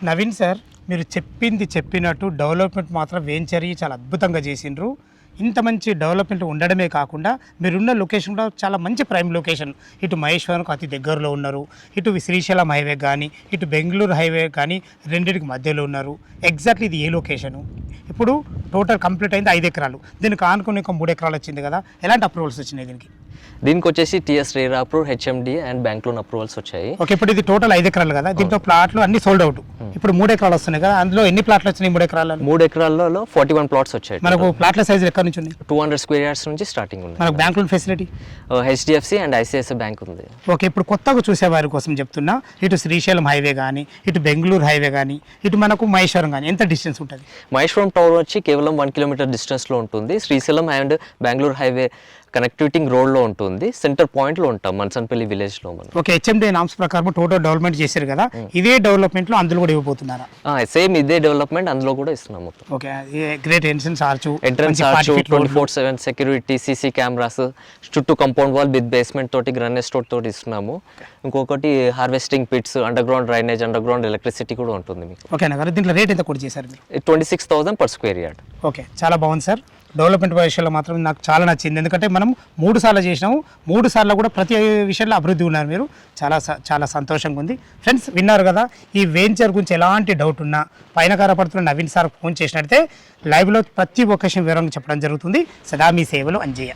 Naveen sir, మీరు చెప్పింది చెప్పినట్టు డెవలప్మెంట్ మాత్రం వేంచరి చాలా అద్భుతంగా చేసిండ్రు. ఇంత మంచి డెవలప్మెంట్ ఉండడమే కాకుండా మీరున్న లొకేషన్ కూడా చాలా మంచి ప్రైమ్ లొకేషన్. ఇటు మహేశ్వరంకు అతి దగ్గరలో ఉన్నారు, ఇటు శ్రీశైలం హైవే కానీ, ఇటు బెంగళూరు హైవే కానీ, రెండింటికి మధ్యలో ఉన్నారు. ఎగ్జాక్ట్లీ ఇది ఏ లొకేషను? ఇప్పుడు టోటల్ కంప్లీట్ అయింది 5 ఎకరాలు, దీనికి ఆనుకుని ఒక 3 ఎకరాలు వచ్చింది కదా, ఎలాంటి అప్రూవల్స్ వచ్చినాయి దీనికి? దీనికి వచ్చేసి TS RERA approve, HMD and bank loan approvals వచ్చాయి. ఓకే, ఇప్పుడు ఇది టోటల్ 5 ఎకరాలు కదా, దీంట్లో ప్లాట్లు అన్ని సోల్డ్ అవుట్. ఇప్పుడు 3 ఎకరాలు వస్తున్నాయి కదా, అందులో ఎన్ని ప్లాట్లు వచ్చినాయి 3 ఎకరాలలో? 3 ఎకరాలలో 41 ప్లాట్స్ వచ్చాయి. మనకు ప్లాట్ల సైజ్ ఎక్కడి నుంచి ఉంది? 200 స్క్వేర్ యార్డ్స్ నుంచి స్టార్టింగ్ ఉంది. మనకు bank loan facility HDFC and ICICI bank ఉంది. ఓకే, ఇప్పుడు కొత్తగా చూసేవారి కోసం చెప్తున్నా, ఇటు శ్రీశైలం హైవే కానీ, ఇటు బెంగళూరు హైవే కానీ, ఇటు మనకు మహేశ్వరం కానీ, ఎంత డిస్టెన్స్ ఉంటుంది? మహేశ్వరం టౌన్ వచ్చి కేవలం 1 కిలోమీటర్ డిస్టెన్స్లో ఉంటుంది. Srisailam and Bengaluru highway connectivity రోడ్లో ఉంటుంది. సెంటర్ పాయింట్లో ఉంటాం మన్సన్పల్లి విలేజ్లో మనం. ఓకే, హెచ్ఎండి నామ్స్ ప్రకారం టోటల్ డెవలప్మెంట్ చేశారు కదా, ఇదే డెవలప్మెంట్లో అందులో కూడా ఇవ్వబోతున్నారా? సేమ్ ఇదే డెవలప్మెంట్ అందులో కూడా ఇస్తున్నాము. Okay, great entrance arch, 24/7 security, CC cameras, చుట్టూ కాంపౌండ్ వాల్ విత్ బేస్మెంట్ తోటి, గ్రానైట్ తోటి ఇస్తున్నాము. ఇంకొకటి harvesting pits, underground drainage, underground electricity కూడా ఉంటుంది మీకు. ఓకేనా గారు, దీంట్లో రేట్ ఎంత కూడా చేశారు మీరు? 26,000 per square yard. ఓకే, చాలా బాగుంది సార్. డెవలప్మెంట్ విషయంలో మాత్రం నాకు చాలా నచ్చింది, ఎందుకంటే మనం 3 సార్లు చేసినాము, 3 సార్లు కూడా ప్రతి విషయంలో అభివృద్ధి ఉన్నారు మీరు. చాలా సంతోషంగా ఉంది. ఫ్రెండ్స్, విన్నారు కదా, ఈ వెంచర్ గురించి ఎలాంటి డౌట్ ఉన్నా పైన కారపడుతున్న నవీన్ సార్ ఫోన్ చేసినట్లయితే లైవ్లో ప్రతి ఒక్క విషయం వివరంగా చెప్పడం జరుగుతుంది. సదా మీ సేవలో అంజయ్య.